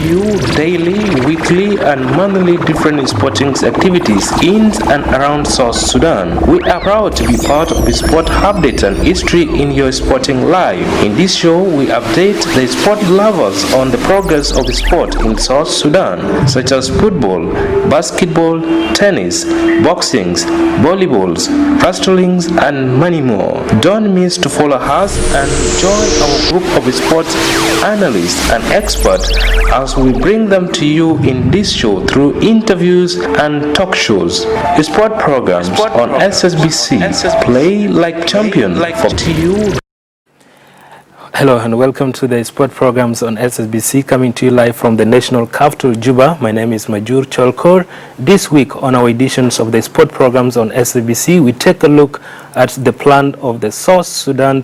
you daily, weekly, and monthly different sporting activities in and around South Sudan. We are proud to be part of the sport update and history in your sporting life. In this show, we update the sport lovers on the progress of the sport in South Sudan, such as football, basketball, tennis, boxing, volleyballs, wrestlings, and many more. Don't miss to follow us and join our group of sports analysts and experts as we bring them to you in this show through interviews and talk shows. Sport programs on SSBC. Play like champion for to you. Hello and welcome to the sport programs on SSBC, coming to you live from the national capital, Juba. My name is Majur Cholkor. This week on our editions of the sport programs on SSBC, we take a look at the plan of the South Sudan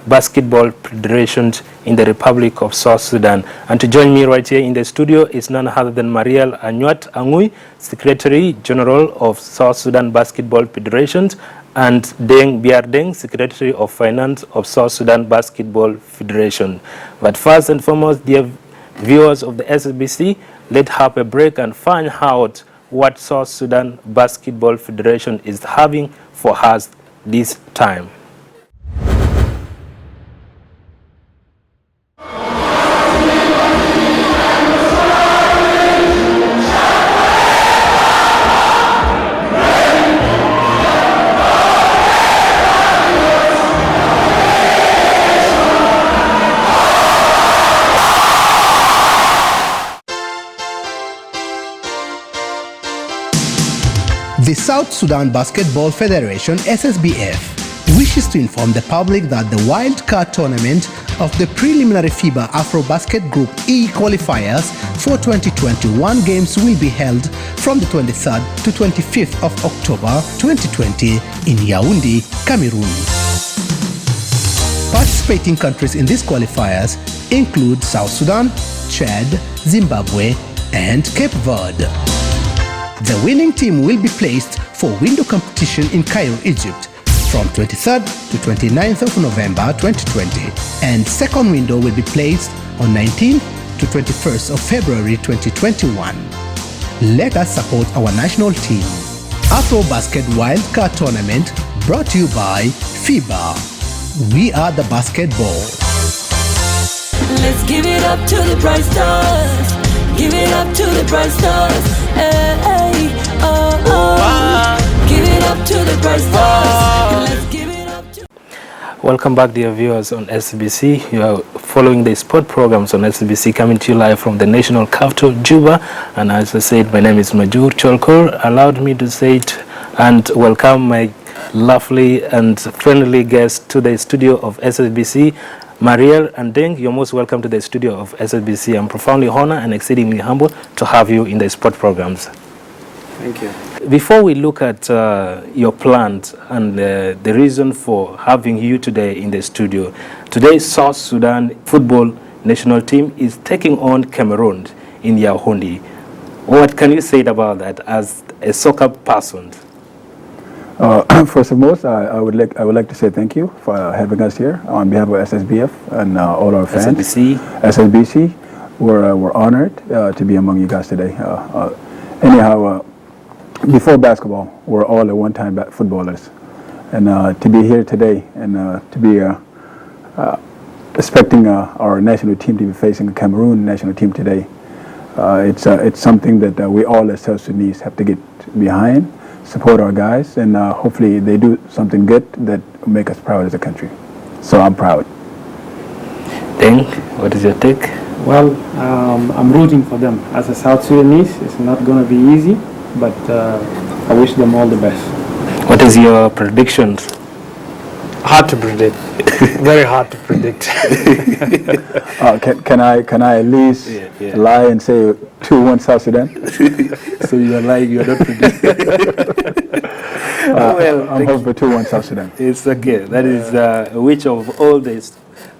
Basketball Federation in the Republic of South Sudan. And to join me right here in the studio is none other than Mariel Anyuat Angui, Secretary General of South Sudan Basketball Federation, and Deng Biardeng, Secretary of Finance of South Sudan Basketball Federation. But first and foremost, dear viewers of the SSBC, let's have a break and find out what South Sudan Basketball Federation is having for us this time. The South Sudan Basketball Federation (SSBF) wishes to inform the public that the wild card tournament of the preliminary FIBA AfroBasket Group E qualifiers for 2021 games will be held from the 23rd to 25th of October 2020 in Yaoundé, Cameroon. Participating countries in these qualifiers include South Sudan, Chad, Zimbabwe, and Cape Verde. The winning team will be placed for window competition in Cairo, Egypt from 23rd to 29th of November 2020, and second window will be placed on 19th to 21st of February 2021. Let us support our national team. AfroBasket Wildcard Tournament brought to you by FIBA. We are the basketball. Let's give it up to the bright stars. Give it up to the bright stars. Hey, hey, oh, oh. Give it up to the bright stars. Let's give it up to... Welcome back, dear viewers on SBC. You are following the sport programs on SBC, coming to you live from the national capital, Juba. And as I said, my name is Majur Cholkor. Allowed me to say it and welcome my lovely and friendly guest to the studio of SSBC. Mariel and Deng, you're most welcome to the studio of SSBC. I'm profoundly honored and exceedingly humble to have you in the sport programs. Thank you. Before we look at your plans and the reason for having you today in the studio, today South Sudan football national team is taking on Cameroon in Yaoundé. What can you say about that as a soccer person? First and most, I would like to say thank you for having us here on behalf of SSBF and all our fans. SSBC, we're honored to be among you guys today. Anyhow, before basketball, we're all at one-time footballers, and to be here today and to be expecting our national team to be facing the Cameroon national team today, it's something that we all as South Sudanese have to get behind. Support our guys, and hopefully they do something good that will make us proud as a country. So I'm proud. Deng, what is your take? Well, I'm rooting for them. As a South Sudanese, it's not going to be easy, but I wish them all the best. What is your predictions? Hard to predict. Very hard to predict. Can I at least lie and say 2-1 South Sudan? So you are lying, you are not predicting. Well, I'm hoping for 2-1 South Sudan. It's okay. That is which of all the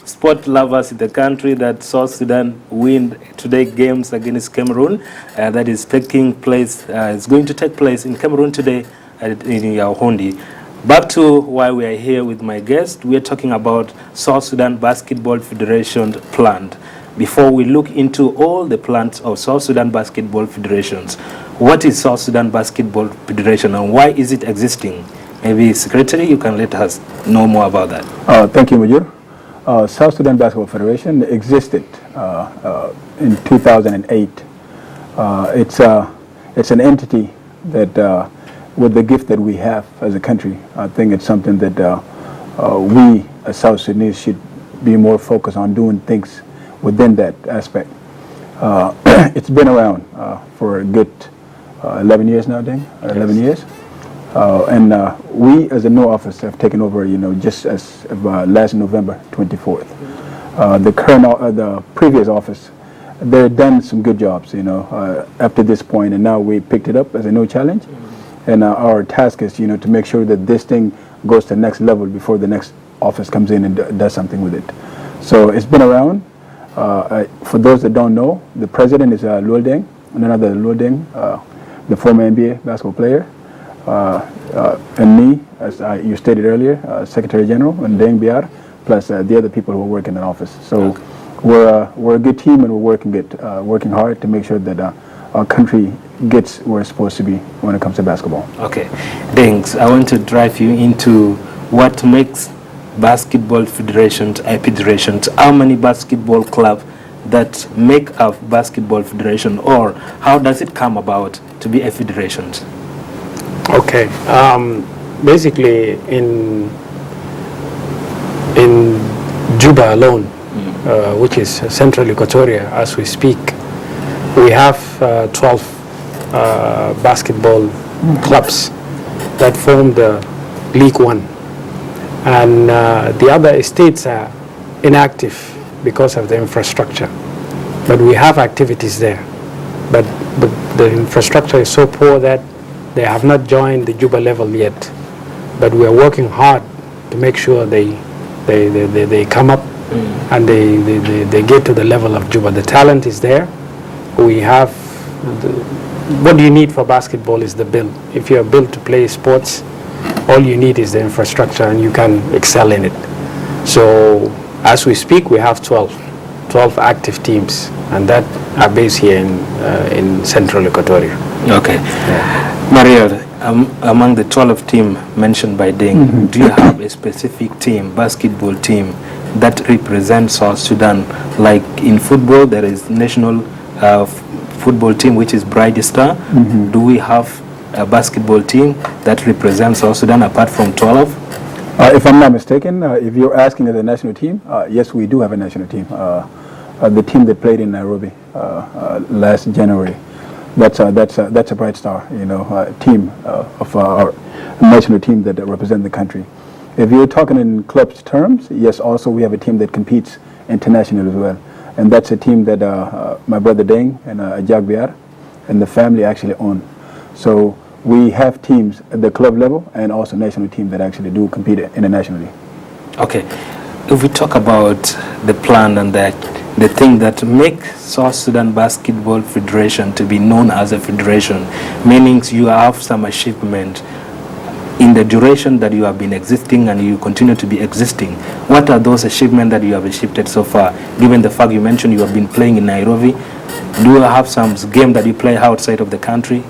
sport lovers in the country that South Sudan win today games against Cameroon. That is taking place. It's going to take place in Cameroon today in Yaoundé. Back to why we are here with my guest. We are talking about South Sudan Basketball Federation plan. before we look into all the plans of South Sudan Basketball Federations. What is South Sudan Basketball Federation and why is it existing? Maybe Secretary, you can let us know more about that. Thank you, Major. South Sudan Basketball Federation existed in 2008. It's an entity that, with the gift that we have as a country, I think it's something that we as South Sudanese should be more focused on doing things within that aspect. It's been around for a good 11 years now, Ding, 11 years. And we, as a new office, have taken over, just as of last November 24th. The previous office, they've done some good jobs, after this point, and now we picked it up as a new challenge. And our task is, to make sure that this thing goes to the next level before the next office comes in and does something with it. So it's been around. For those that don't know, the president is Luol Deng, none other than Luol Deng, the former NBA basketball player. And me, as you stated earlier, Secretary General, and Deng Biar, plus the other people who work in the office. So we're a good team, and we're working hard to make sure that our country gets where it's supposed to be when it comes to basketball. Okay, thanks. I want to drive you into what makes basketball federations a federation. How many basketball clubs that make a basketball federation, or how does it come about to be a federation? Okay, basically in Juba alone, which is central Equatoria as we speak, we have 12 basketball clubs that form the League One, and the other states are inactive because of the infrastructure, but we have activities there, but the infrastructure is so poor that they have not joined the Juba level yet, but we are working hard to make sure they come up and they get to the level of Juba. The talent is there. We have what you need for basketball is the build. If you are built to play sports, all you need is the infrastructure, and you can excel in it. So as we speak, we have 12 active teams, and that are based here in central Equatoria. Okay. Mariel, among the 12 teams mentioned by Deng, do you have a specific team, basketball team, that represents South Sudan? Like in football, there is national football team, which is Bright Star. Do we have a basketball team that represents South Sudan apart from 12? If I'm not mistaken, if you're asking the national team, yes, we do have a national team. The team that played in Nairobi last January. That's a Bright Star, team of our national team that represent the country. If you're talking in clubs terms, yes, also we have a team that competes internationally as well, and that's a team that my brother Deng and Ajak Biar and the family actually own. So we have teams at the club level and also national team that actually do compete internationally. Okay, if we talk about the plan and the thing that makes South Sudan Basketball Federation to be known as a federation, meaning you have some achievement in the duration that you have been existing and you continue to be existing. What are those achievements that you have achieved so far, given the fact you mentioned you have been playing in Nairobi? Do you have some game that you play outside of the country?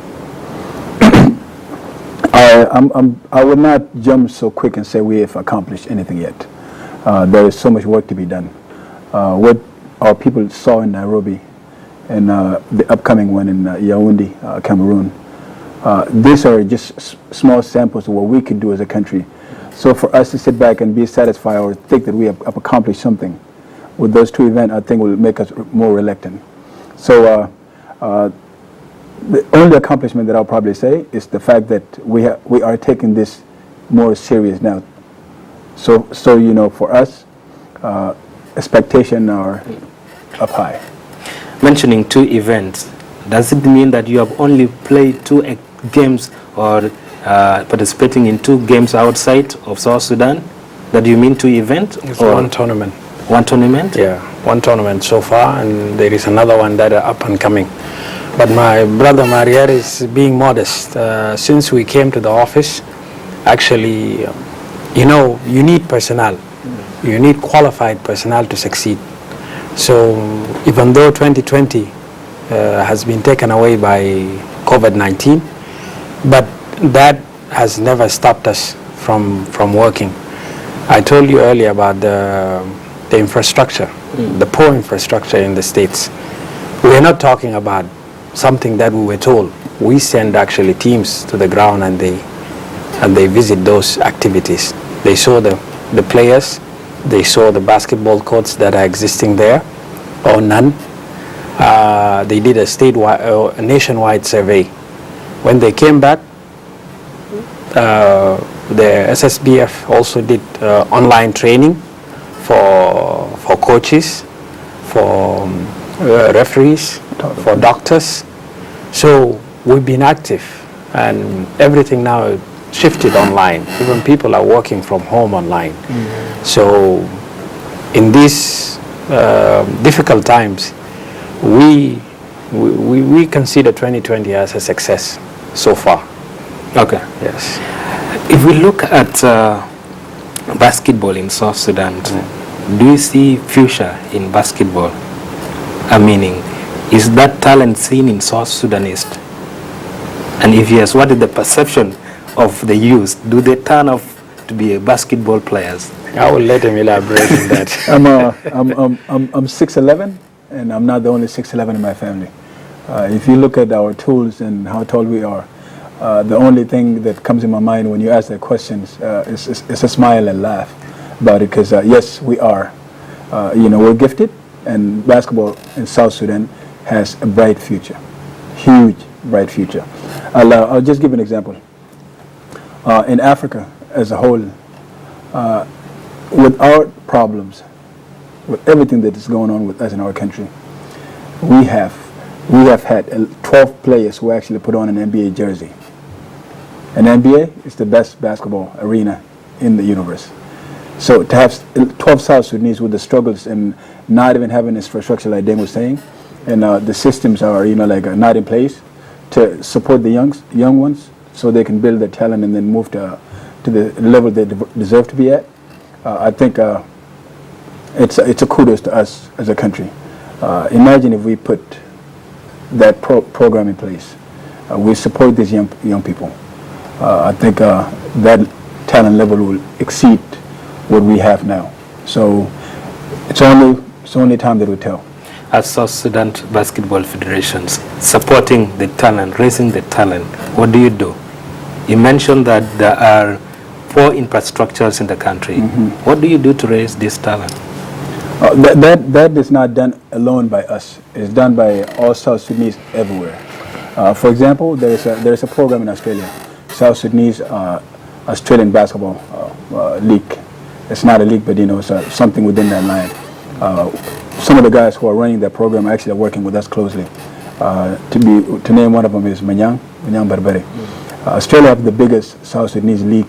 I would not jump so quick and say we have accomplished anything yet. There is so much work to be done. What our people saw in Nairobi and the upcoming one in Yaoundé, Cameroon, these are just small samples of what we could do as a country. So for us to sit back and be satisfied or think that we have accomplished something with those two events, I think will make us more reluctant. So the only accomplishment that I'll probably say is the fact that we are taking this more serious now. So for us, expectations are up high. Mentioning 2 events, does it mean that you have only played 2 games or participating in 2 games outside of South Sudan? That you mean 2 events? It's one tournament. One tournament? Yeah, one tournament so far, and there is another one that are up and coming. But my brother Marier is being modest. Since we came to the office, actually, you need personnel. You need qualified personnel to succeed. So even though 2020 has been taken away by COVID-19, but that has never stopped us from working. I told you earlier about the infrastructure, the poor infrastructure in the States. We're not talking about something that we were told. We send actually teams to the ground and they visit those activities. They saw the players, they saw the basketball courts that are existing there, or none. They did a nationwide survey. When they came back, the SSBF also did online training for coaches, for referees, for doctors. So we've been active, and everything now shifted online. Even people are working from home online. So in these difficult times, we consider 2020 as a success so far. Okay. Yes. If we look at basketball in South Sudan, do you see future in basketball? Meaning, is that talent seen in South Sudanese? And if yes, what is the perception of the youth? Do they turn off to be basketball players? I will let him elaborate on that. I'm 6'11", and I'm not the only 6'11" in my family. If you look at our tools and how tall we are, the only thing that comes in my mind when you ask that question is a smile and laugh about it, because yes, we are. We're gifted, and basketball in South Sudan has a bright future, huge bright future. I'll just give an example. In Africa as a whole, with our problems, with everything that is going on with us in our country, we have had 12 players who actually put on an NBA jersey. An NBA is the best basketball arena in the universe. So to have 12 South Sudanese with the struggles and not even having infrastructure, like Dan was saying, and the systems are not in place to support the young ones so they can build their talent and then move to the level they deserve to be at. I think it's a kudos to us as a country. Imagine if we put that program in place. We support these young people. I think that talent level will exceed what we have now. So it's only time that will tell. As South Sudan Basketball Federations, supporting the talent, raising the talent, what do you do? You mentioned that there are poor infrastructures in the country. What do you do to raise this talent? That is not done alone by us. It's done by all South Sudanese everywhere. For example, there is a program in Australia, South Sudanese Australian Basketball League. It's not a league, but it's something within that line. Some of the guys who are running that program are actually working with us closely. To name one of them is Manyang Barbari. Australia have the biggest South Sudanese league,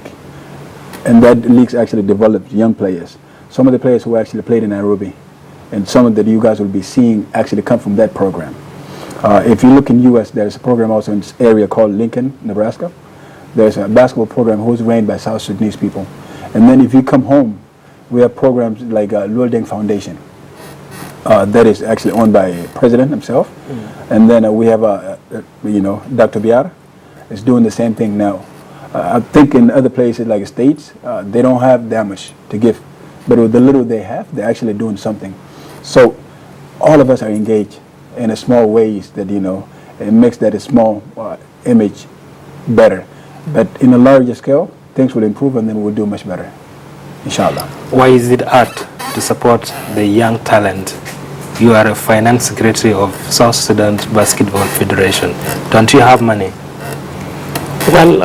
and that league's actually developed young players. Some of the players who actually played in Nairobi, and some of that you guys will be seeing actually come from that program. If you look in U.S., there's a program also in this area called Lincoln, Nebraska. There's a basketball program who's ran by South Sudanese people. And then if you come home, we have programs like Luol Deng Foundation that is actually owned by the president himself. And then we have, Dr. Biar is doing the same thing now. I think in other places like States, they don't have that much to give. But with the little they have, they're actually doing something. So all of us are engaged in a small ways that, it makes that a small image better. But in a larger scale, things will improve and then we'll do much better, inshallah. Why is it hard to support the young talent? You are a finance secretary of South Sudan Basketball Federation. Don't you have money? Well,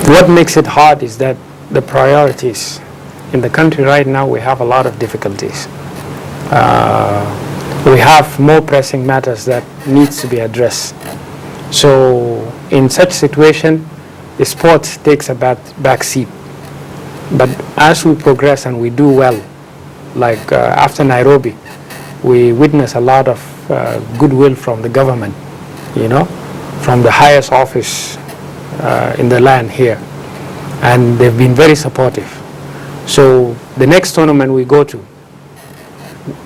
what makes it hard is that the priorities in the country right now, we have a lot of difficulties. We have more pressing matters that needs to be addressed. So in such situation, the sport takes a back seat. But as we progress and we do well, like after Nairobi, we witness a lot of goodwill from the government, from the highest office in the land here. And they've been very supportive. So the next tournament we go to,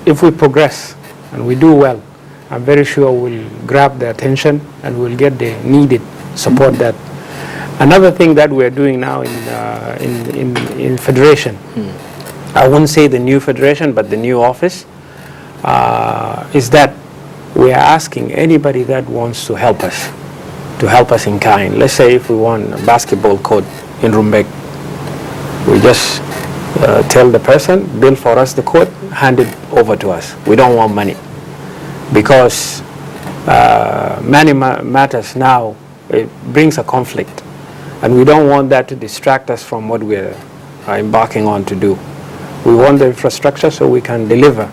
if we progress and we do well, I'm very sure we'll grab the attention and we'll get the needed support. That another thing that we're doing now in federation, I wouldn't say the new federation, but the new office, is that we are asking anybody that wants to help us in kind. Let's say if we want a basketball court in Rumbek, we just tell the person, build for us the court, hand it over to us. We don't want money, because money matters now. It brings a conflict, and we don't want that to distract us from what we're embarking on to do. We want the infrastructure so we can deliver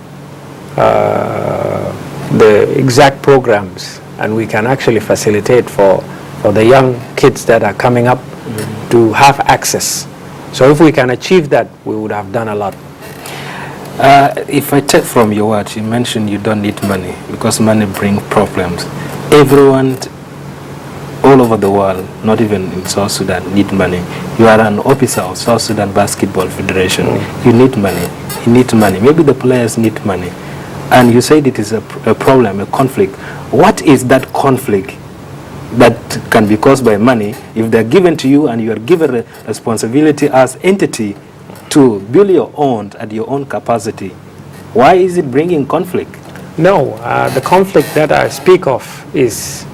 the exact programs, and we can actually facilitate for the young kids that are coming up to have access. So if we can achieve that, we would have done a lot. If I take from your words, you mentioned you don't need money because money brings problems. Everyone all over the world, not even in South Sudan, need money. You are an officer of South Sudan Basketball Federation. You need money. You need money. Maybe the players need money. And you said it is a problem, a conflict. What is that conflict that can be caused by money if they're given to you and you are given a responsibility as entity to build your own at your own capacity? Why is it bringing conflict? No, the conflict that I speak of is,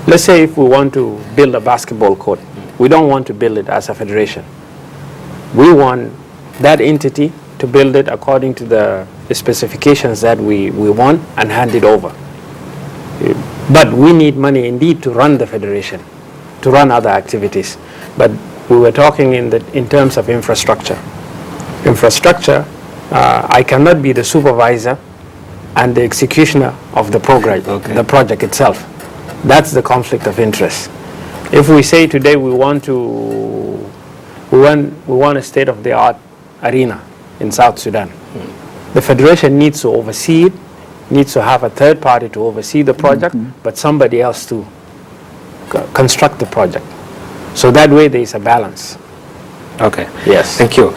let's say if we want to build a basketball court, we don't want to build it as a federation. We want that entity to build it according to the specifications that we want and hand it over. But we need money indeed to run the federation, to run other activities. But we were talking in terms of infrastructure. Infrastructure, I cannot be the supervisor and the executioner of the program, the project itself. That's the conflict of interest. If we say today we want a state-of-the-art arena in South Sudan, the federation needs to oversee it, needs to have a third party to oversee the project, but somebody else to construct the project. So that way there is a balance. Okay. Yes. Thank you.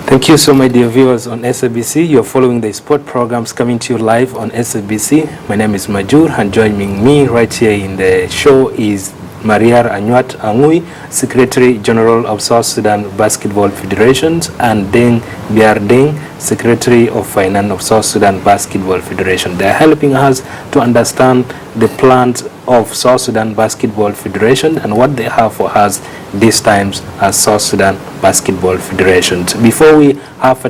Thank you so much, dear viewers on SABC. You're following the sport programs coming to you live on SABC. My name is Majur, and joining me right here in the show is Mariar Anyuat Angui, Secretary General of South Sudan Basketball Federation, and Deng Biar Deng, Secretary of Finance of South Sudan Basketball Federation. They're helping us to understand the plans of South Sudan Basketball Federation and what they have for us these times as South Sudan Basketball Federation. Before we have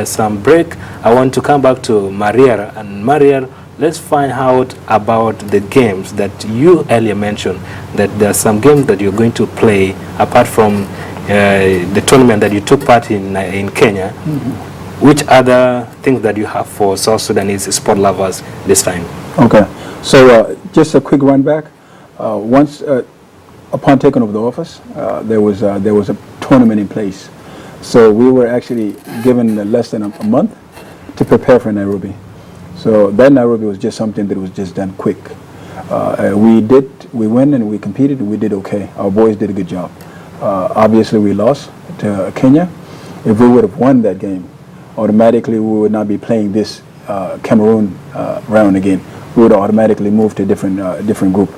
some break, I want to come back to Mariar. And Mariar, let's find out about the games that you earlier mentioned, that there are some games that you're going to play apart from the tournament that you took part in Kenya. Which other things that you have for South Sudanese sport lovers this time? Okay, so just a quick run back. Once upon taking over the office, there was a tournament in place. So we were actually given less than a month to prepare for Nairobi. So that Nairobi was just something that was just done quick. We went and we competed and we did okay. Our boys did a good job. Obviously we lost to Kenya. If we would have won that game, automatically we would not be playing this Cameroon round again. We would automatically move to a different group.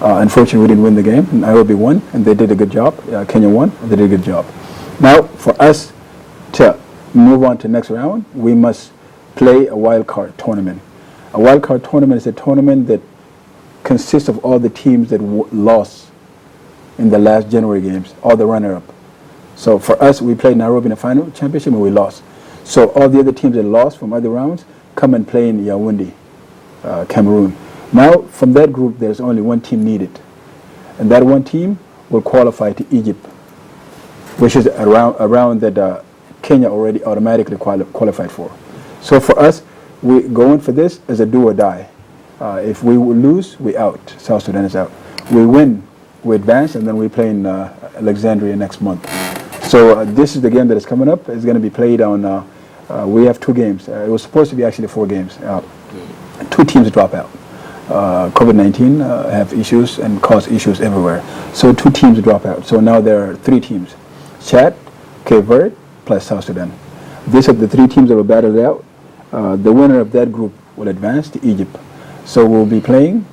Unfortunately, we didn't win the game. Nairobi won, and they did a good job. Kenya won, and they did a good job. Now, for us to move on to the next round, we must play a wild card tournament. A wild card tournament is a tournament that consists of all the teams that lost in the last January games, all the runner-up. So for us, we played Nairobi in the final championship and we lost. So all the other teams that lost from other rounds come and play in Yaoundé, Cameroon. Now, from that group, there's only one team needed. And that one team will qualify to Egypt, which is a round that Kenya already automatically qualified for. So for us, we go in for this as a do or die. If we lose, we out. South Sudan is out. We win, we advance, and then we play in Alexandria next month. So this is the game that is coming up. It's going to be played on, we have 2 games. It was supposed to be actually 4 games. 2 teams drop out. COVID-19 have issues and cause issues everywhere. So 2 teams drop out. So now there are 3 teams. Chad, Cape Verde, plus South Sudan. These are the three teams that will battle it out. The winner of that group will advance to Egypt. So we'll be playing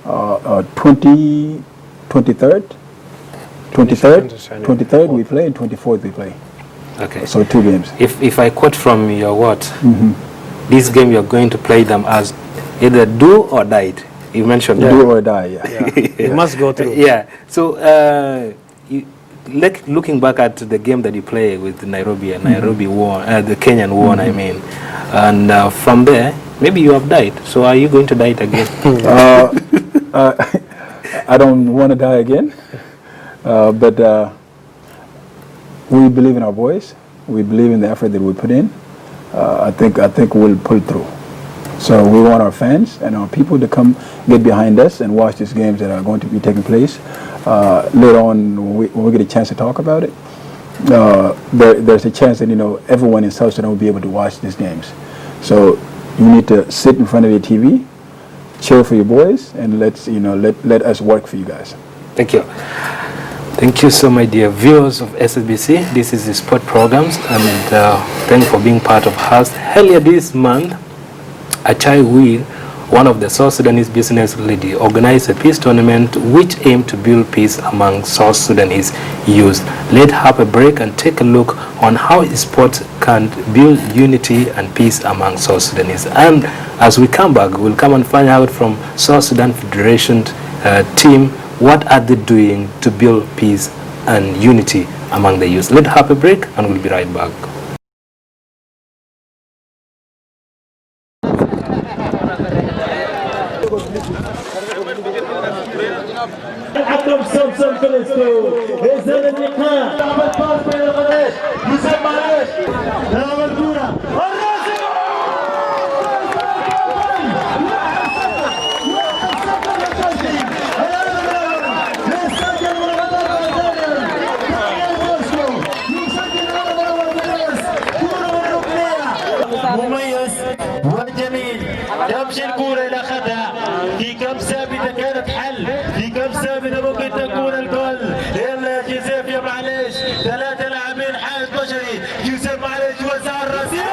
23rd we play, and 24th we play. Okay. So 2 games. If I quote from your word, this game you're going to play them as either do or died. You mentioned that. Do or die, yeah. You must go through. Yeah. So looking back at the game that you play with Nairobi, and Nairobi won, the Kenyan won, I mean, and from there, maybe you have died. So are you going to die again? I don't want to die again, but we believe in our boys. We believe in the effort that we put in. I think we'll pull through. So we want our fans and our people to come get behind us and watch these games that are going to be taking place. Later on, when we get a chance to talk about it, there's a chance that everyone in South Sudan will be able to watch these games. So you need to sit in front of your TV, cheer for your boys, and let us work for you guys. Thank you. Thank you so much, dear viewers of SSBC. This is the sport programs, and thank you for being part of us. Earlier this month, Achai Will, one of the South Sudanese business lady, organized a peace tournament which aimed to build peace among South Sudanese youth. Let's have a break and take a look on how sport can build unity and peace among South Sudanese. And as we come back, we'll come and find out from South Sudan Federation team what are they doing to build peace and unity among the youth. Let's have a break and we'll be right back. أكرم سمسم فلسطين إذن اللقاء لعبة باص بين الغداش يسمى ليش لعبة الكورة مميز وجميل يمشي الكورة إلى خدها في كم ثابتة كانت حل في كم ثابتة ممكن تكون الجول يلا يا جوزيف يا معلش 3 لاعبين حائط بشري يوسف معلش وزع الرصيد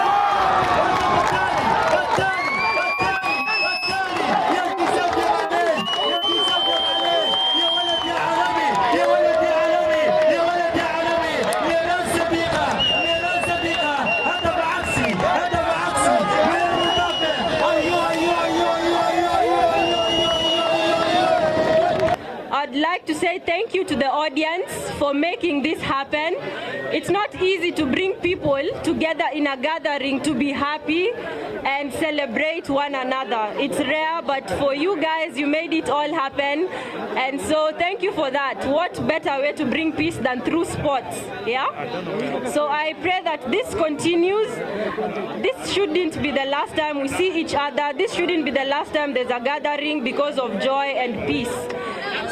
I'd like to say thank you to the audience for making this happen. It's not easy to bring people together in a gathering to be happy and celebrate one another. It's rare, but for you guys, you made it all happen. And so thank you for that. What better way to bring peace than through sports, yeah? So I pray that this continues. This shouldn't be the last time we see each other. This shouldn't be the last time there's a gathering because of joy and peace.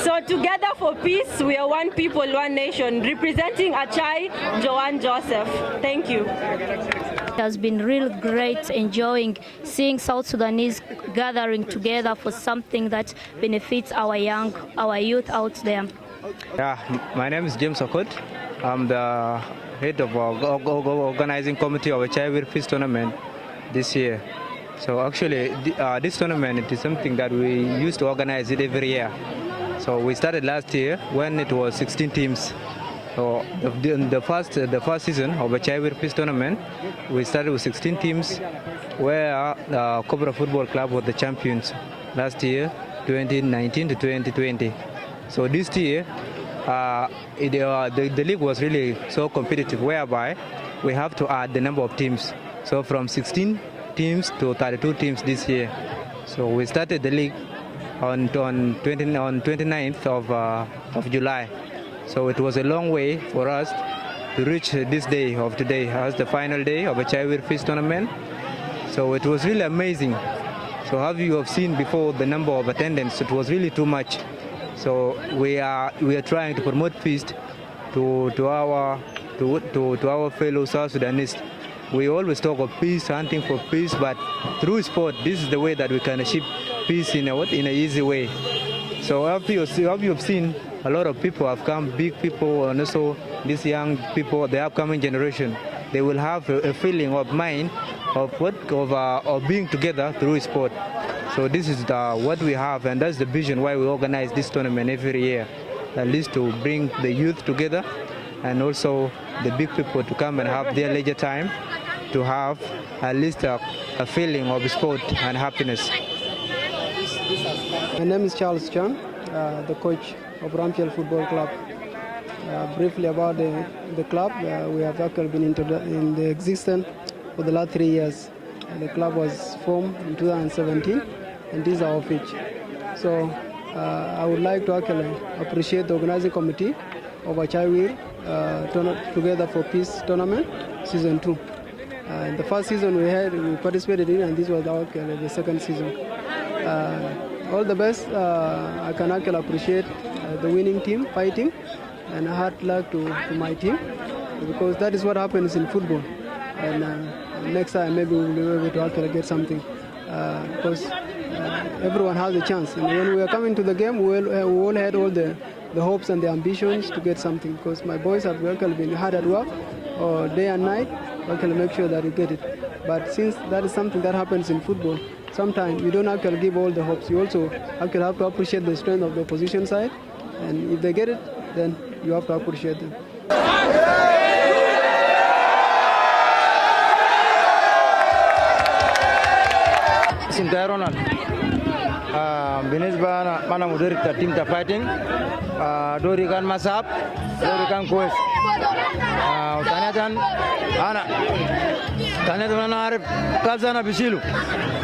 So together for peace, we are one people, one nation. Representing Achai, Joanne Joseph. Thank you. It has been real great enjoying seeing South Sudanese gathering together for something that benefits our youth out there. Yeah, my name is James Okot. I'm the head of organizing committee of a Chai Peace tournament this year. So actually, this tournament is something that we used to organize it every year. So we started last year when it was 16 teams. So the first season of a Chai Peace tournament, we started with 16 teams, where Cobra Football Club was the champions last year, 2019 to 2020. So this year, the league was really so competitive, whereby we have to add the number of teams. So from 16 teams to 32 teams this year. So we started the league on 29th of July. So it was a long way for us to reach this day of today as the final day of a Chai Peace tournament. So it was really amazing. So as you have seen before, the number of attendance, it was really too much. So we are trying to promote peace to our fellow South Sudanese. We always talk of peace, hunting for peace, but through sport, this is the way that we can achieve peace in an easy way. So as you have seen, a lot of people have come, big people, and also these young people, the upcoming generation. they will have a feeling of mind of being together through sport. So this is what we have, and that's the vision why we organize this tournament every year, at least to bring the youth together and also the big people to come and have their leisure time to have at least a feeling of sport and happiness. My name is Charles Chan, the coach of Ramchel Football Club. Briefly about the club, we have actually been in the existence for the last 3 years. The club was formed in 2017, and this is our pitch. So I would like to actually appreciate the organizing committee of Achaiwir Together for Peace Tournament Season 2. The first season we participated in, and this was actually the second season. All the best. I can actually appreciate the winning team fighting, and hard luck to my team, because that is what happens in football. And next time maybe we'll be able to actually get something, because everyone has a chance. And when we are coming to the game, we all had all the hopes and the ambitions to get something, because my boys have actually been hard at work day and night to actually make sure that we get it. But since that is something that happens in football, sometimes you don't actually give all the hopes. You also actually have to appreciate the strength of the opposition side, and if they get it, then you have to appreciate them. اسمي رونالد. بالنسبة أنا مدرب تيم فايتنج. دوري كان مصعب، دوري كان كويس. وثانيا أنا عارف كيف أنا بشيله.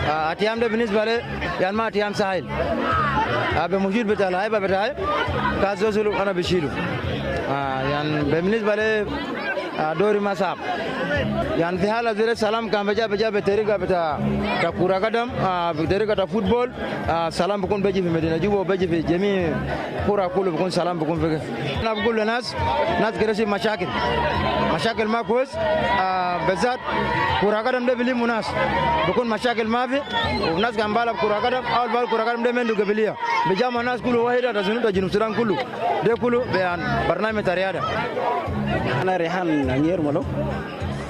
أتيام ده بالنسبة لي يعني ما أتيام سهل. بموجود بتاع اللاعب بتاعي كيف أنا بشيله. يعني بالنسبة لي دوري مصعب. يعني في حالة زي السلام كان بجا بطريقة بتاع كرة قدم بطريقة فوتبول سلام بكون بيجي في مدينة جوبا وبيجي في جميع كرة كله بكون سلام بكون في. أنا بقول للناس كده مشاكل ما كويس بالذات كرة قدم ده بلي مناس بكون مشاكل ما في والناس كان بالب كرة قدم أول بال كرة قدم ده من قبلية بجامع الناس كله واحدة تزنون تجنوب السودان كله ده كله بيان برنامج تريادة. أنا ريحان أمير ملو.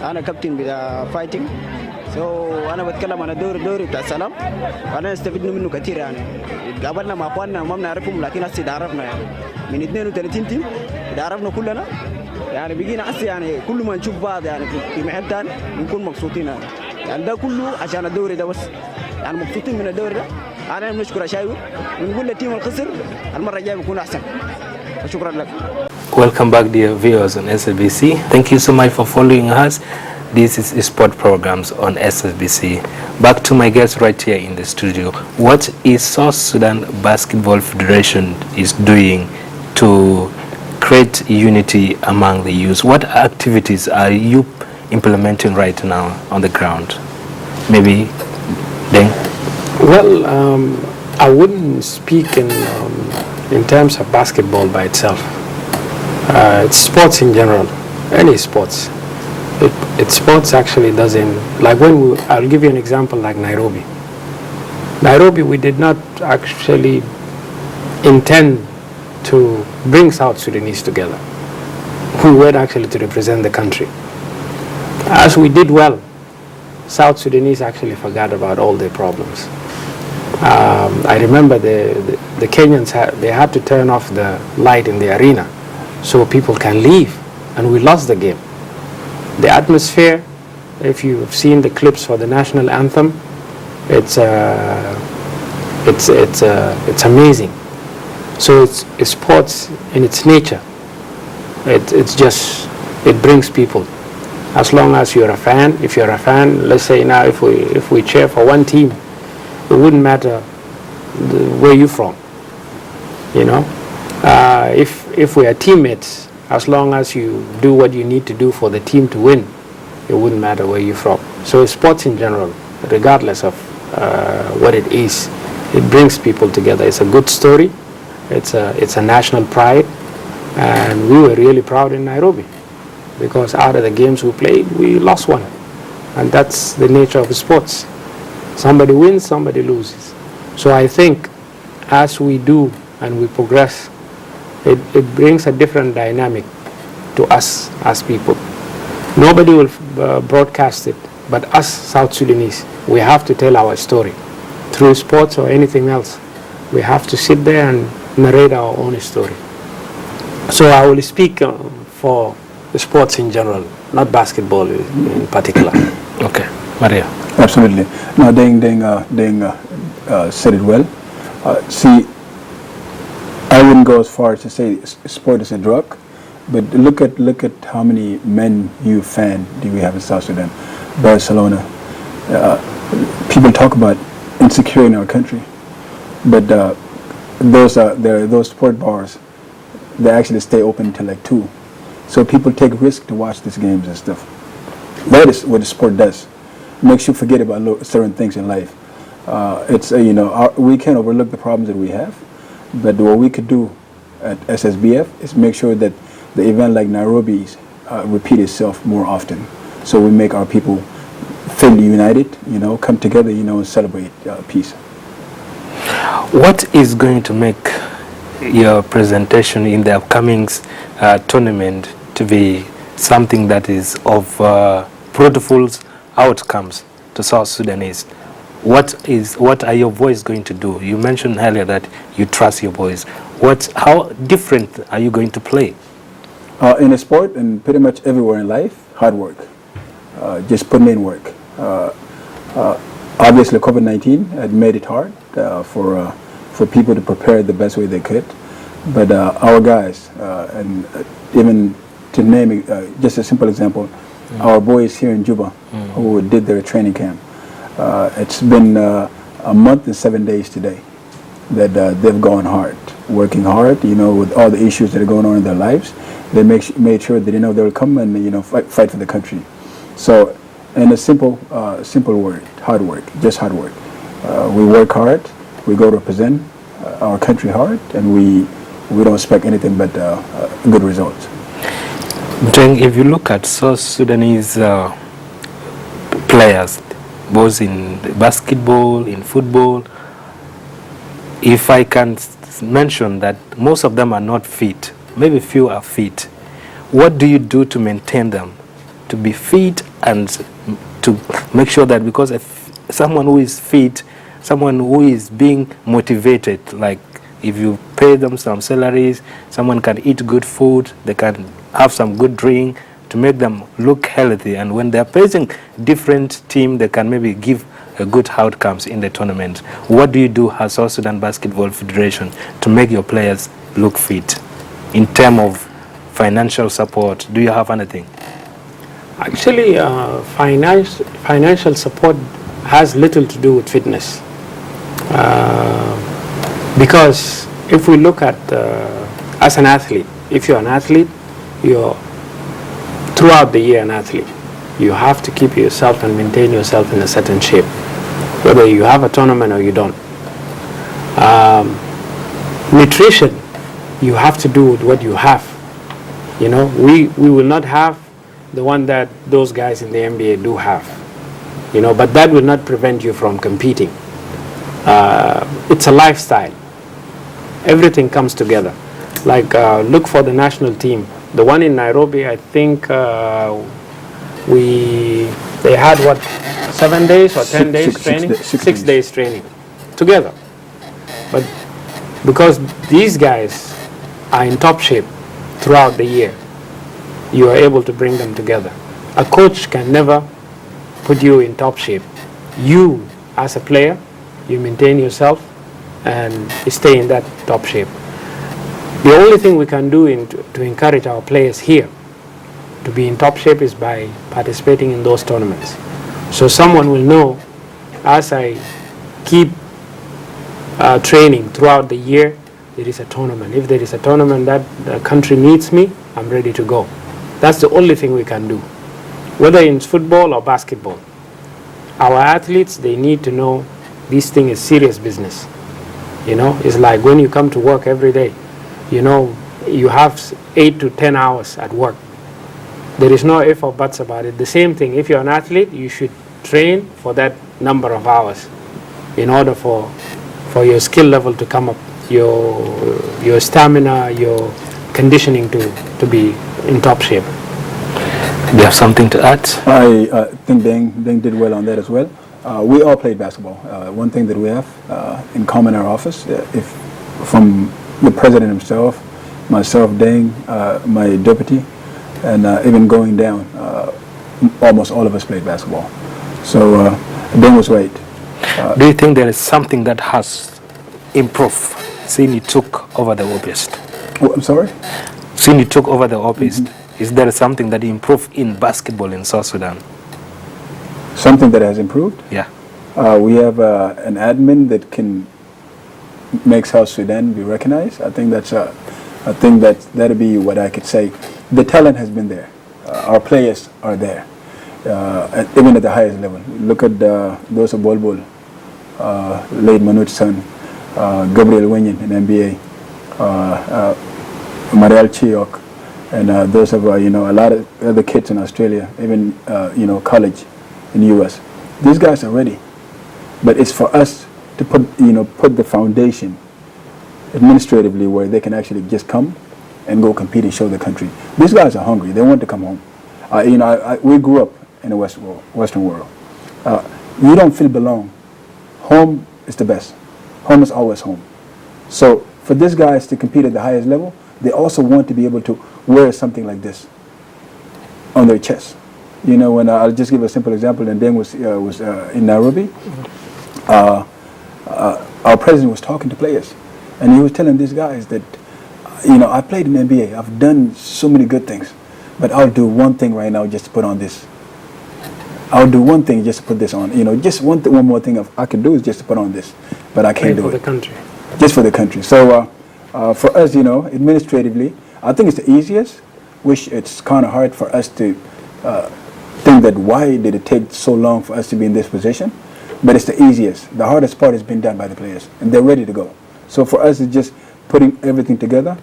أنا كابتن بتاع فايتنج. أنا بتكلم عن الدوري بتاع السلام، وأنا استفدت منه كثير. يعني قابلنا مع أخواننا ما بنعرفهم، لكن هسه تعرفنا يعني من 32 تيم تعرفنا كلنا. يعني بيجينا هسه يعني كل ما نشوف بعض يعني في محل ثاني نكون مبسوطين. يعني ده كله عشان الدوري ده بس، يعني مبسوطين من الدوري ده. أنا بنشكر أشايور ونقول للتيم الخسر المرة الجاية بيكون أحسن. شكرا لك. Welcome back, dear viewers on SSBC. Thank you so much for following us. This is sport programs on SSBC. Back to my guest right here in the studio. What is South Sudan Basketball Federation is doing to create unity among the youth? What activities are you implementing right now on the ground? Maybe, Deng? Well, I wouldn't speak in terms of basketball by itself. It's sports in general, any sports. It's sports actually doesn't, like I'll give you an example like Nairobi. Nairobi, we did not actually intend to bring South Sudanese together. We went actually to represent the country. As we did well, South Sudanese actually forgot about all their problems. I remember the Kenyans, they had to turn off the light in the arena so people can leave, and we lost the game. The atmosphere, if you've seen the clips for the national anthem, it's amazing. So it's sports in its nature. It brings people. As long as you're a fan, if you're a fan, let's say now if we cheer for one team, it wouldn't matter where you're from, you know. If we are teammates, as long as you do what you need to do for the team to win, it wouldn't matter where you're from. So sports in general, regardless of what it is, it brings people together. It's a good story. It's a national pride, and we were really proud in Nairobi because out of the games we played, we lost one, and that's the nature of sports. Somebody wins, somebody loses. So I think as we do and we progress, it brings a different dynamic to us as people. Nobody will broadcast it. But us South Sudanese, we have to tell our story through sports or anything else. We have to sit there and narrate our own story. So I will speak for the sports in general, not basketball in particular. Okay, Maria. Absolutely. No, Deng said it well. See, I wouldn't go as far as to say sport is a drug, but look at how many men you fan do we have in South Sudan, Barcelona. People talk about insecurity in our country, but those sport bars, they actually stay open until like 2. So people take risk to watch these games and stuff. That is what the sport does. Makes you forget about certain things in life. We can't overlook the problems that we have, but what we could do at SSBF is make sure that the event like Nairobi's repeat itself more often. So we make our people feel united, come together, and celebrate peace. What is going to make your presentation in the upcoming tournament to be something that is of fruitful outcomes to South Sudanese? What are your boys going to do? You mentioned earlier that you trust your boys. How different are you going to play? In a sport and pretty much everywhere in life, hard work. Just putting in work. Obviously, COVID-19 had made it hard for people to prepare the best way they could. But our guys, and even to name just a simple example, our boys here in Juba who did their training camp. It's been a month and 7 days today that they've gone hard, working hard, with all the issues that are going on in their lives. They made sure that, they will come and, fight for the country. So, in a simple word, hard work, just hard work. We work hard, we go represent our country hard, and we don't expect anything but good results. Deng, if you look at South Sudanese players, both in basketball, in football, if I can mention that most of them are not fit, maybe few are fit, what do you do to maintain them to be fit and to make sure that, because if someone who is fit, someone who is being motivated, like if you pay them some salaries, someone can eat good food, they can have some good drink to make them look healthy, and when they're facing different team, they can maybe give a good outcomes in the tournament. What do you do as South Sudan Basketball Federation to make your players look fit? In terms of financial support, do you have anything? Actually, financial support has little to do with fitness. Because if we look at, as an athlete, if you're an athlete, you're throughout the year an athlete. You have to keep yourself and maintain yourself in a certain shape, whether you have a tournament or you don't. Nutrition, you have to do with what you have. We will not have the one that those guys in the NBA do have. But that will not prevent you from competing. It's a lifestyle. Everything comes together. Like look for the national team. The one in Nairobi, I think they had 7 days or 10 days training? 6 days training together. But because these guys are in top shape throughout the year, you are able to bring them together. A coach can never put you in top shape. You, as a player, you maintain yourself and stay in that top shape. The only thing we can do to encourage our players here to be in top shape is by participating in those tournaments. So someone will know, as I keep training throughout the year, there is a tournament. If there is a tournament that the country needs me, I'm ready to go. That's the only thing we can do, whether in football or basketball. Our athletes, they need to know this thing is serious business. It's like when you come to work every day, you have 8 to 10 hours at work. There is no ifs or buts about it. The same thing, if you're an athlete, you should train for that number of hours in order for your skill level to come up, your stamina, your conditioning to be in top shape. Do you have something to add? I think Deng did well on that as well. We all played basketball. One thing that we have in common in our office, if from the president himself, myself, Deng, my deputy, and even going down, almost all of us played basketball. So Deng was right. Do you think there is something that has improved since you took over the office? Oh, I'm sorry? Since you took over the office, is there something that improved in basketball in South Sudan? Something that has improved? Yeah. We have an admin that can make South Sudan be recognized. I think that'll be what I could say. The talent has been there. Our players are there, even at the highest level. Look at those of Bol Bol, late Manut's son, Gabriel Wenyin in NBA, Mariel Chiok, and those of a lot of other kids in Australia, even college in the U.S. These guys are ready, but it's for us to put the foundation administratively where they can actually just come and go compete and show the country. These guys are hungry. They want to come home. We grew up in the Western world. You don't feel belong. Home is the best. Home is always home. So for these guys to compete at the highest level, they also want to be able to wear something like this on their chest. When I'll just give a simple example. And Deng was in Nairobi. Our president was talking to players, and he was telling these guys that, I played in NBA. I've done so many good things, but I'll do one thing right now just to put on this. I'll do one thing just to put this on. Just one more thing I can do is just to put on this, but I can't do it. For the country. Just for the country. So for us, administratively, I think it's the easiest. Which it's kind of hard for us to think that why did it take so long for us to be in this position, but it's the easiest. The hardest part has been done by the players, and they're ready to go. So for us, it's just putting everything together,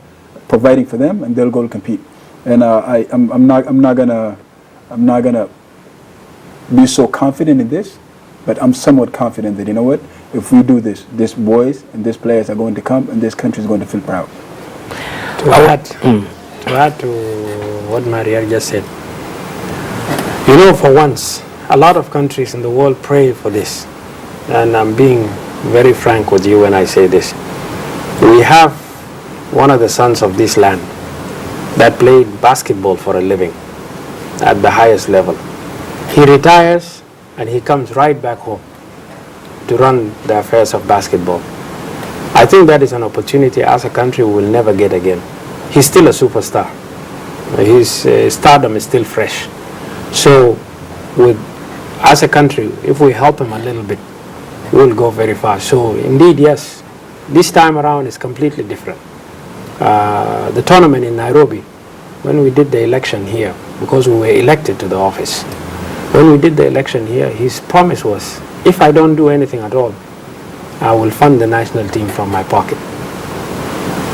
providing for them, and they'll go to compete. And I'm not gonna be so confident in this, but I'm somewhat confident that if we do this, these boys and these players are going to come, and this country is going to feel proud. To add to what Mariel just said, for once, a lot of countries in the world pray for this, and I'm being very frank with you when I say this. We have one of the sons of this land that played basketball for a living at the highest level. He retires and he comes right back home to run the affairs of basketball. I think that is an opportunity as a country we will never get again. He's still a superstar. His stardom is still fresh. So as a country, if we help him a little bit, we'll go very far. So indeed, yes, this time around is completely different. The tournament in Nairobi, when we did the election here, because we were elected to the office, when we did the election here, his promise was, if I don't do anything at all, I will fund the national team from my pocket.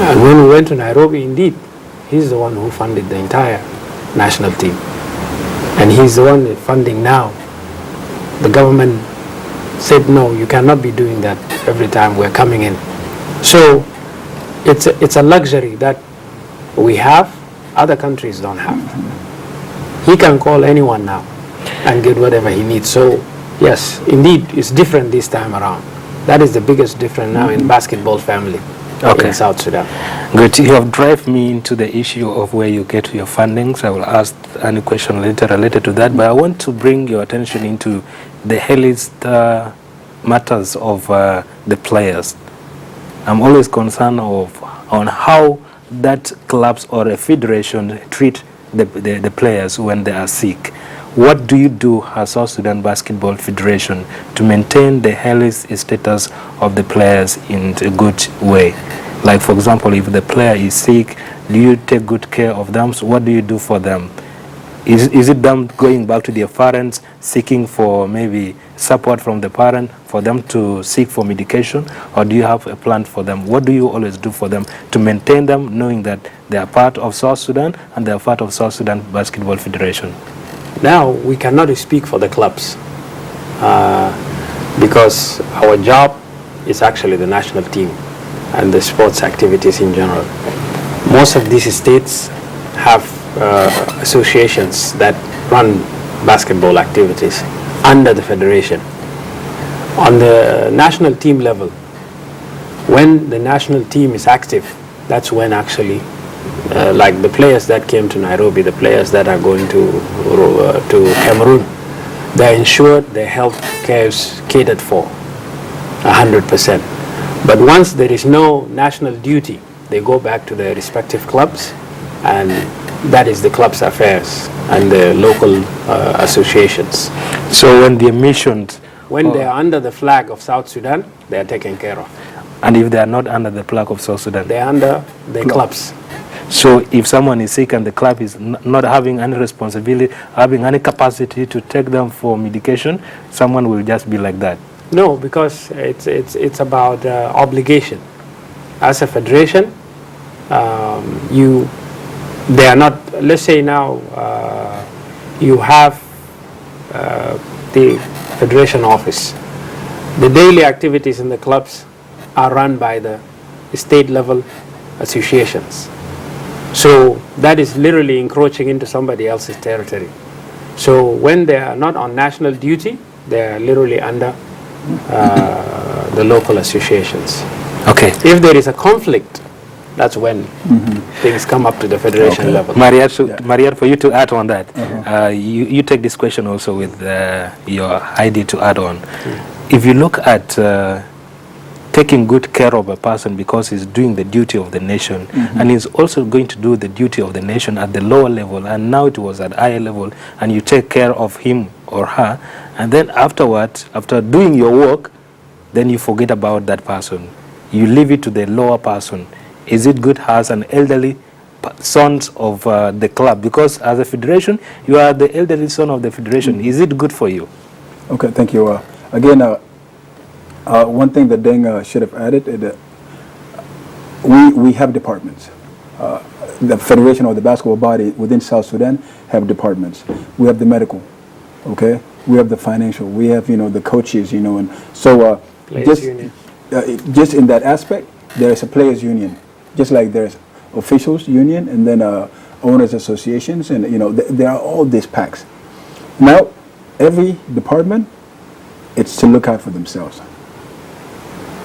And when we went to Nairobi, indeed, he's the one who funded the entire national team. And he's the one funding now. The government said, no, you cannot be doing that every time we're coming in. So it's a luxury that we have, other countries don't have. He can call anyone now and get whatever he needs. So yes, indeed, it's different this time around. That is the biggest difference now in basketball family in South Sudan. Good. You have driven me into the issue of where you get your fundings. I will ask any question later related to that, but I want to bring your attention into the hellest matters of the players. I'm always concerned on how that clubs or a federation treat the players when they are sick. What do you do as South Sudan Basketball Federation to maintain the health status of the players in a good way? Like, for example, if the player is sick, do you take good care of them? So what do you do for them? Is it them going back to their parents, seeking for maybe support from the parent for them to seek for medication? Or do you have a plan for them? What do you always do for them to maintain them, knowing that they are part of South Sudan and they are part of South Sudan Basketball Federation? Now, we cannot speak for the clubs because our job is actually the national team and the sports activities in general. Most of these states have associations that run basketball activities under the federation. On the national team level, when the national team is active, that's when actually, like the players that came to Nairobi, the players that are going to Cameroon, they're ensured their health care is catered for 100%. But once there is no national duty, they go back to their respective clubs, and that is the club's affairs and the local associations. So when they're missioned, when they are under the flag of South Sudan, they are taken care of. And if they are not under the flag of South Sudan? They are under the clubs. So if someone is sick and the club is not having any responsibility, having any capacity to take them for medication, someone will just be like that? No, because it's about obligation. As a federation, they are not, let's say now you have the federation office. The daily activities in the clubs are run by the state level associations. So that is literally encroaching into somebody else's territory. So when they are not on national duty, they are literally under the local associations. Okay. If there is a conflict, that's when things come up to the federation level. Mariat, for you to add on that, you take this question also with your ID to add on. If you look at taking good care of a person because he's doing the duty of the nation, and he's also going to do the duty of the nation at the lower level, and now it was at higher level, and you take care of him or her, and then afterwards, after doing your work, then you forget about that person. You leave it to the lower person. Is it good as an elderly sons of the club? Because as a federation, you are the elderly son of the federation. Is it good for you? Okay, thank you. Again, one thing that Deng should have added is that we have departments. The federation or the basketball body within South Sudan have departments. We have the medical, okay? We have the financial. We have, the coaches, and so just in that aspect, there is a players union, just like there's officials union and then owners associations, and there are all these packs. Now, every department, it's to look out for themselves.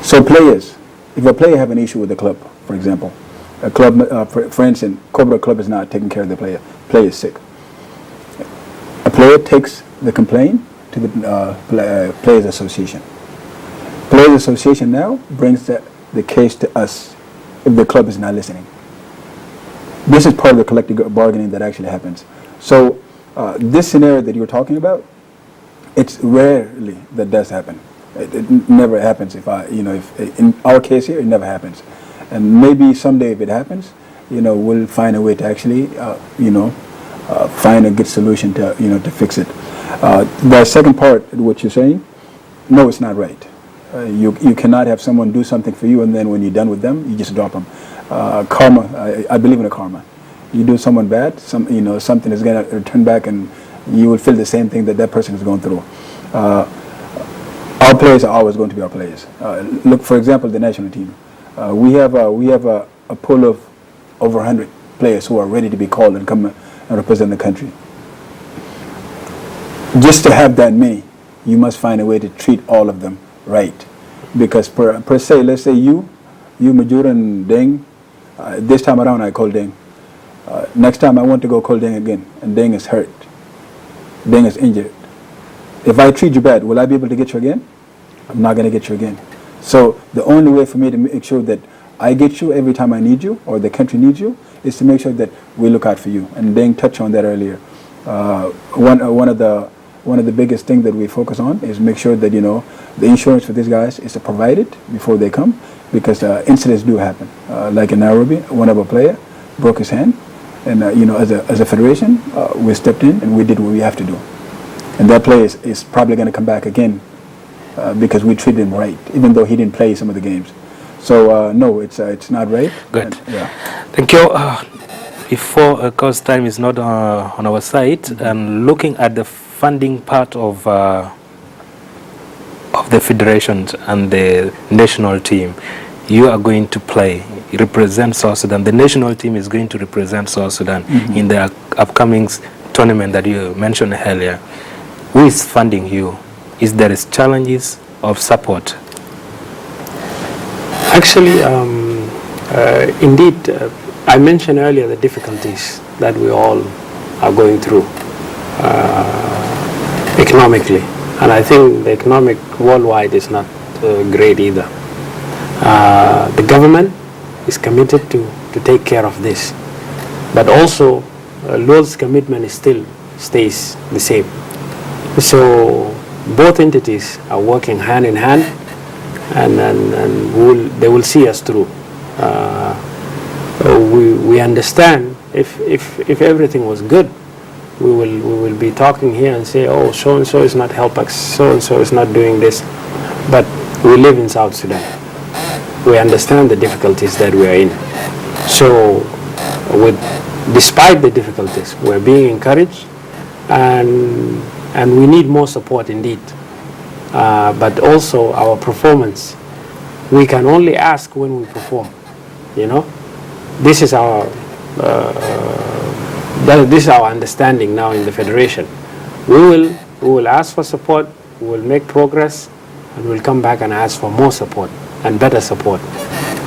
So players, if a player have an issue with the club, for example, a club, for instance, Cobra Club is not taking care of the player is sick. A player takes the complaint to the Players Association. Players Association now brings the case to us if the club is not listening. This is part of the collective bargaining that actually happens. So this scenario that you're talking about, it's rarely that does happen. It never happens. If in our case here, it never happens. And maybe someday if it happens, we'll find a way to actually, find a good solution to, to fix it. The second part, what you're saying, no, it's not right. You cannot have someone do something for you and then when you're done with them, you just drop them. Karma, I believe in a karma. You do someone bad, something is going to return back, and you will feel the same thing that person is going through. Our players are always going to be our players. Look, for example, the national team. We have a pool of over 100 players who are ready to be called and come and represent the country. Just to have that many, you must find a way to treat all of them right. Because per se, let's say you Majura and Deng, this time around I call Deng. Next time I want to go call Deng again, and Deng is hurt. Deng is injured. If I treat you bad, will I be able to get you again? I'm not going to get you again. So the only way for me to make sure that I get you every time I need you, or the country needs you, is to make sure that we look out for you. And Deng touched on that earlier. One of the biggest things that we focus on is make sure that the insurance for these guys is provided before they come, because incidents do happen. Like in Nairobi, one of our players broke his hand, and as a federation, we stepped in and we did what we have to do. And that player is probably going to come back again because we treated him right, even though he didn't play some of the games. So no, it's not right. Good. Yeah. Thank you. Before, because time is not on our side, and looking at the funding part of the federations and the national team, you are going to represent South Sudan. The national team is going to represent South Sudan in the upcoming tournament that you mentioned earlier, who is funding you? Is there challenges of support? Actually, indeed, I mentioned earlier the difficulties that we all are going through economically, and I think the economic worldwide is not great either. The government is committed to take care of this, but also Luol's commitment still stays the same. So both entities are working hand in hand, and they will see us through. We understand if everything was good, we will be talking here and say, oh, so and so is not helping us, so and so is not doing this. But we live in South Sudan. We understand the difficulties that we are in. So despite the difficulties, we're being encouraged, and we need more support indeed. But also our performance, we can only ask when we perform. This is our understanding now in the federation. We will ask for support, we will make progress, and we'll come back and ask for more support and better support.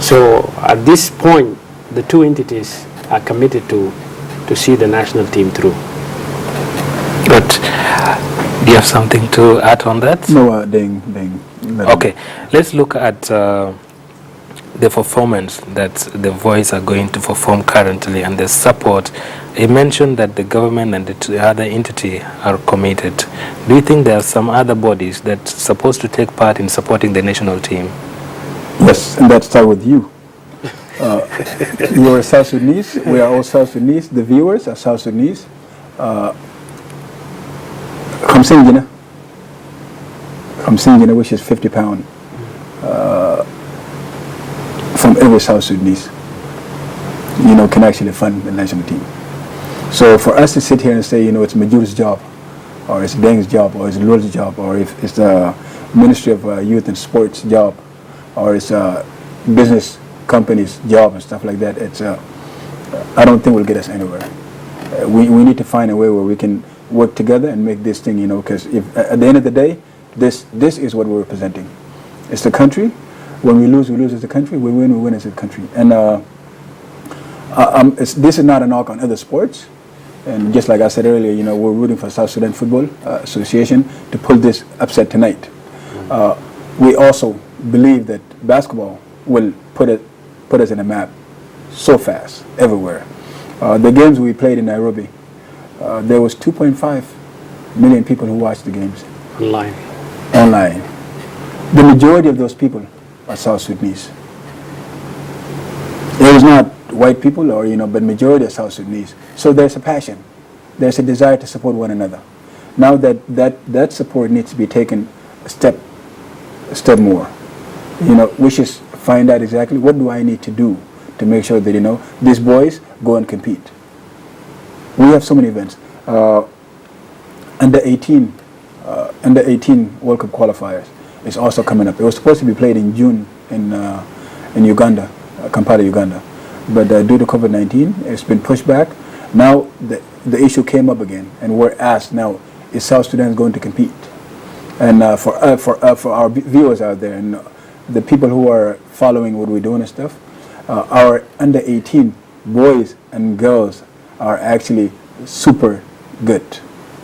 So at this point, the two entities are committed to see the national team through. But do you have something to add on that? No, Okay, let's look at the performance that the Voice are going to perform currently and the support. You mentioned that the government and the other entity are committed. Do you think there are some other bodies that's supposed to take part in supporting the national team? Yes, and that starts with you. You are South Sudanese. We are all South Sudanese. The viewers are South Sudanese. Kamsingina, which is 50 pounds from every South Sudanese, can actually fund the national team. So for us to sit here and say, it's Majur's job, or it's Deng's job, or it's Lul's job, or if it's the Ministry of Youth and Sports job, or it's a business company's job and stuff like that, I don't think will get us anywhere. We need to find a way where we can work together and make this thing, because if at the end of the day, this is what we're representing. It's the country. When we lose as a country. We win as a country. And this is not a knock on other sports. And just like I said earlier, we're rooting for South Sudan Football Association to pull this upset tonight. We also believe that basketball will put us in a map so fast everywhere. The games we played in Nairobi, there was 2.5 million people who watched the games. Online. The majority of those people are South Sudanese. It was not white people but majority are South Sudanese. So there's a passion. There's a desire to support one another. Now that support needs to be taken a step more. We should find out exactly what do I need to do to make sure that, these boys go and compete. We have so many events. Under 18 World Cup qualifiers is also coming up. It was supposed to be played in June in Uganda, Kampala, Uganda. But due to COVID-19, it's been pushed back. Now the issue came up again, and we're asked now, is South Sudan going to compete? And for our viewers out there and the people who are following what we're doing and stuff, our under 18 boys and girls are actually super good.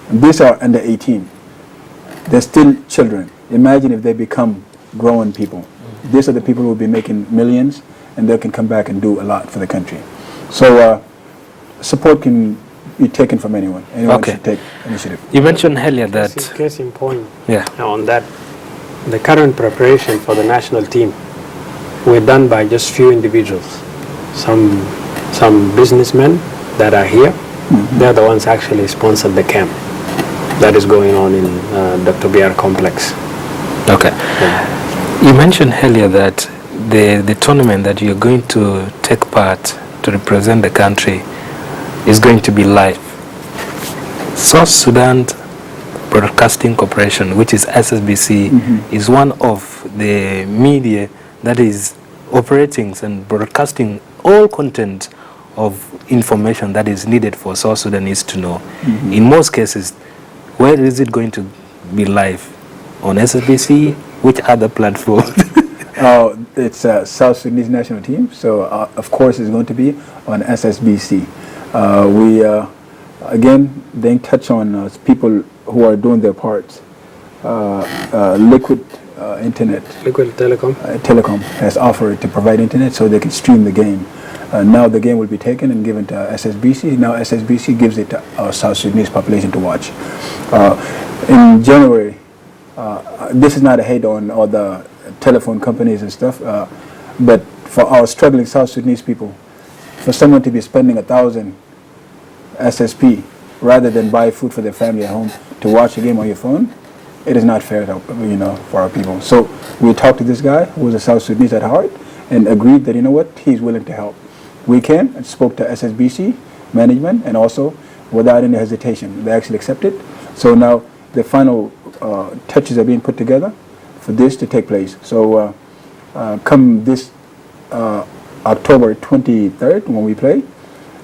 And these are under 18. They're still children. Imagine if they become grown people. These are the people who will be making millions, and they can come back and do a lot for the country. So support can be taken from anyone. Anyone should take initiative. You mentioned earlier that... Case in point on that, the current preparation for the national team were done by just few individuals. Some businessmen that are here, they're the ones actually sponsored the camp that is going on in Dr. BR complex. Okay. You mentioned earlier that the tournament that you're going to take part to represent the country is going to be live. South Sudan Broadcasting Corporation, which is SSBC, is one of the media that is operating and broadcasting all content of information that is needed for South Sudanese to know. In most cases, where is it going to be live? On SSBC? Which other platform? It's South Sudanese national team, so of course it's going to be on SSBC. Again, they touch on people who are doing their parts. Liquid Internet. Liquid Telecom. Telecom has offered to provide internet so they can stream the game. Now the game will be taken and given to SSBC. Now SSBC gives it to our South Sudanese population to watch. In January, this is not a hate on all the telephone companies and stuff, but for our struggling South Sudanese people, for someone to be spending 1,000 SSP rather than buy food for their family at home to watch a game on your phone, it is not fair, for our people. So we talked to this guy who was a South Sudanese at heart and agreed that, he's willing to help. We came and spoke to SSBC management, and also without any hesitation, they actually accepted. So now the final touches are being put together for this to take place. So come this October 23rd when we play,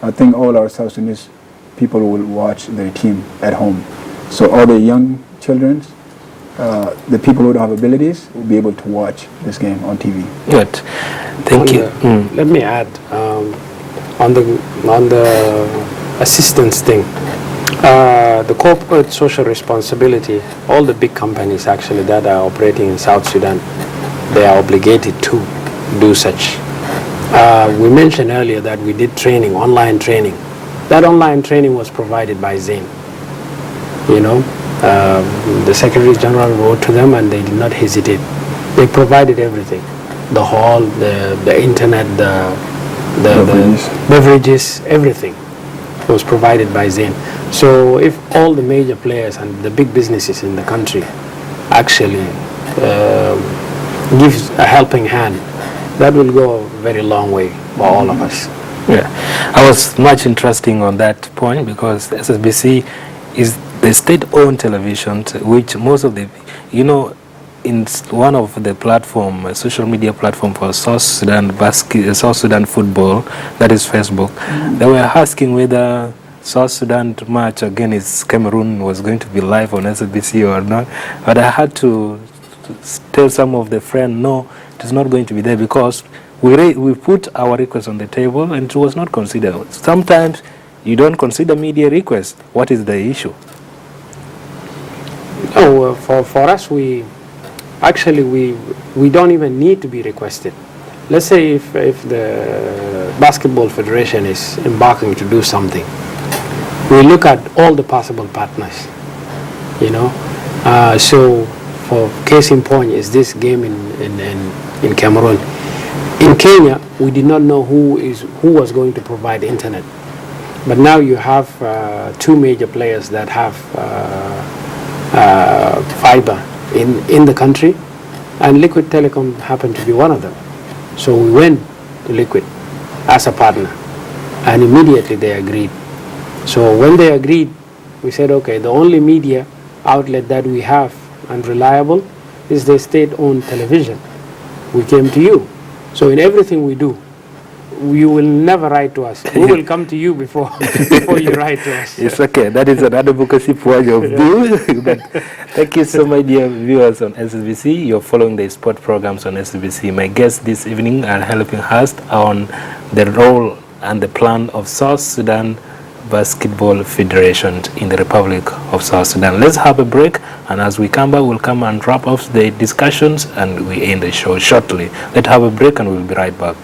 I think all our South Sudanese people will watch their team at home. So all the young children, the people who don't have abilities will be able to watch this game on TV. Good. Thank you. Let me add on the assistance thing. The corporate social responsibility, all the big companies actually that are operating in South Sudan, they are obligated to do such. We mentioned earlier that we did training, online training. That online training was provided by Zain. The Secretary General wrote to them and they did not hesitate. They provided everything. The hall, the internet, the beverages, everything was provided by Zain. So if all the major players and the big businesses in the country actually gives a helping hand, that will go a very long way for all of us. Yeah, I was much interested on that point because SSBC is the state-owned television, which most of the, in one of the platform, social media platform for South Sudan South Sudan football, that is Facebook, they were asking whether South Sudan match against Cameroon was going to be live on SBC or not. But I had to tell some of the friends, no, it is not going to be there because we put our request on the table and it was not considered. Sometimes you don't consider media requests. What is the issue? Oh, for us, we don't even need to be requested. Let's say if the Basketball Federation is embarking to do something, we look at all the possible partners, So for case in point is this game in Cameroon. In Kenya, we did not know who was going to provide internet. But now you have two major players that have fiber in the country, and Liquid Telecom happened to be one of them. So we went to Liquid as a partner, and immediately they agreed. So when they agreed, we said, okay, the only media outlet that we have and reliable is the state-owned television. We came to you. So in everything we do, you will never write to us. We will come to you before you write to us. It's okay. That is an advocacy point of view. But thank you so much, dear viewers on SBC. You're following the sport programs on SBC. My guests this evening are helping us on the role and the plan of South Sudan Basketball Federation in the Republic of South Sudan. Let's have a break, and as we come back, we'll come and wrap up the discussions and we end the show shortly. Let's have a break and we'll be right back.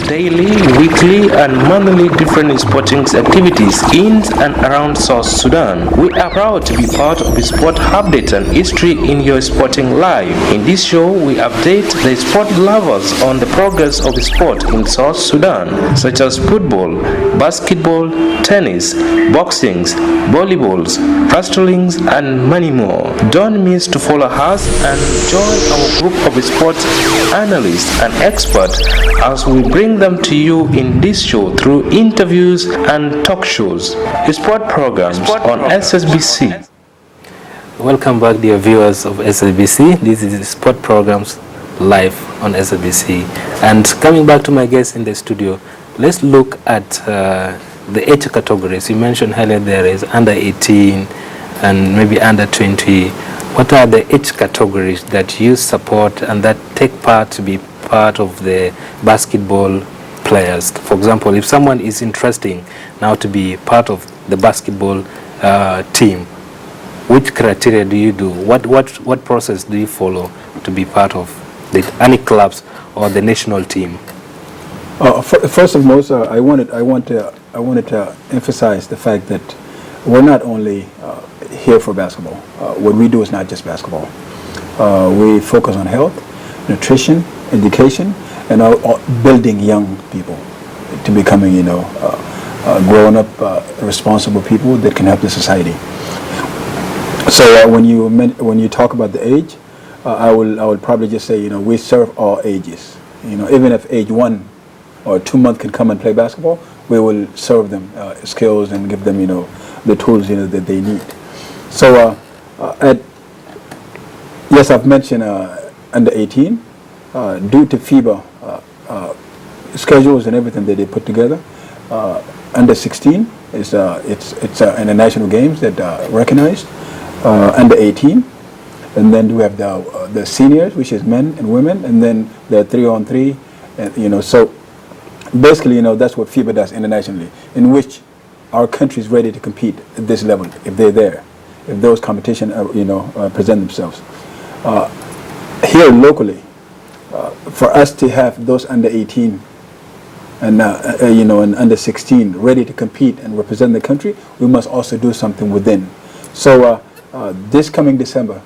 Daily, weekly and monthly different sporting activities in and around South Sudan. We are proud to be part of the sport update and history in your sporting life. In this show, we update the sport lovers on the progress of the sport in South Sudan, such as football, basketball, tennis, boxing, volleyballs, wrestling, and many more. Don't miss to follow us and join our group of sports analysts and experts as we bring them to you in this show through interviews and talk shows, sport programs on SSBC. Welcome back, dear viewers of SSBC. This is the sport programs live on SSBC. And coming back to my guests in the studio, let's look at the age categories. You mentioned earlier there is under 18 and maybe under 20. What are the age categories that you support and that take part to be part of the basketball players? For example, if someone is interested now to be part of the basketball team, which criteria do you do? What process do you follow to be part of any clubs or the national team? First and most, I wanted to emphasize the fact that we're not only here for basketball. What we do is not just basketball. We focus on health, nutrition, education, and building young people to becoming, grown-up, responsible people that can help the society. So when you talk about the age, I would probably just say, we serve all ages. Even if age 1 or 2 months can come and play basketball, we will serve them skills and give them, the tools, that they need. So, yes, I've mentioned under 18, due to FIBA schedules and everything that they put together. Under 16 is it's international games that are recognized. Under 18, and then we have the seniors, which is men and women, and then the 3-on-3, and so basically, that's what FIBA does internationally, in which our country is ready to compete at this level if they're there, if those competitions present themselves. Here locally, for us to have those under 18 and and under 16 ready to compete and represent the country, we must also do something within. So this coming December,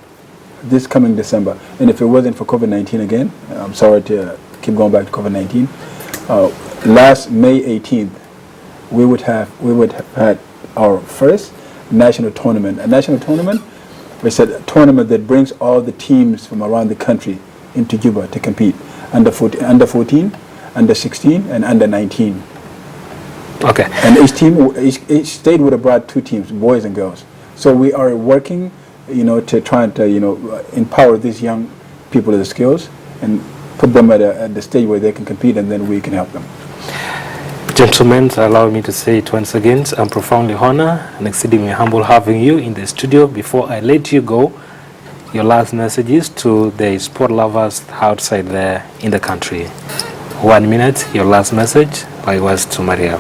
and if it wasn't for COVID-19 again, I'm sorry to keep going back to COVID-19. Last May 18th, we would have had our first national tournament. A national tournament, we said a tournament that brings all the teams from around the country into Juba to compete. Under 14, under 16, and under 19. Okay. And each state would have brought 2 teams, boys and girls. So we are working, to try and empower these young people with the skills and put them at the stage where they can compete, and then we can help them. Gentlemen, allow me to say it once again. I'm profoundly honored and exceedingly humble having you in the studio. Before I let you go, your last messages to the sport lovers outside there in the country. 1 minute, your last message. Likewise to Maria.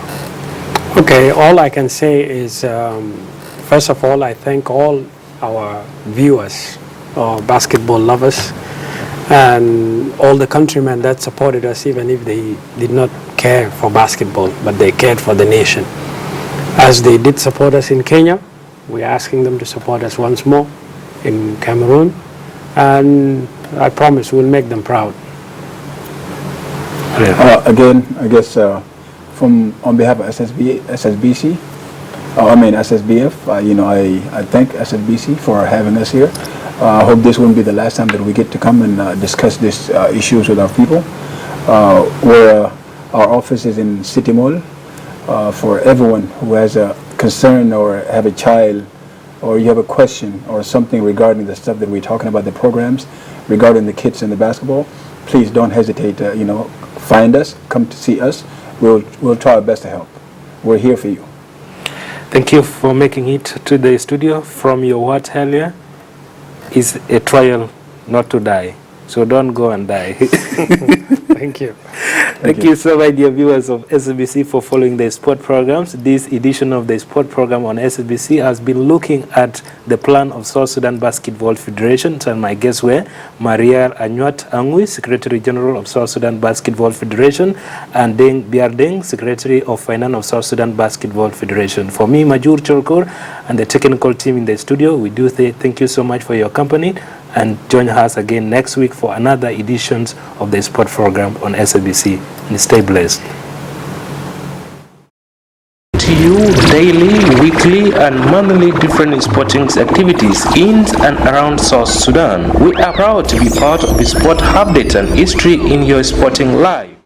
Okay, all I can say is, first of all, I thank all our viewers, or basketball lovers, and all the countrymen that supported us, even if they did not care for basketball, but they cared for the nation. As they did support us in Kenya, we're asking them to support us once more in Cameroon, and I promise we'll make them proud. Again, I guess on behalf of SSBC, SSBF, I thank SSBC for having us here. I hope this won't be the last time that we get to come and discuss these issues with our people. Our office is in City Mall. For everyone who has a concern or have a child, or you have a question or something regarding the stuff that we're talking about, the programs, regarding the kids and the basketball, please don't hesitate to, find us, come to see us. We'll try our best to help. We're here for you. Thank you for making it to the studio. From your words earlier, is a trial not to die. So don't go and die. Thank you. Thank you so much, dear viewers of SBC, for following the sport programs. This edition of the sport program on SBC has been looking at the plan of South Sudan Basketball Federation, and my guests were Maria Anyuat Angui, Secretary General of South Sudan Basketball Federation, and Deng Biardeng, Secretary of Finance of South Sudan Basketball Federation. For me, Majur Cholkor, and the technical team in the studio, we do say thank you so much for your company, and join us again next week for another editions of the sport program on SBC. And stay blessed. To you daily, weekly, and monthly different sporting activities in and around South Sudan. We are proud to be part of the sport update and history in your sporting life.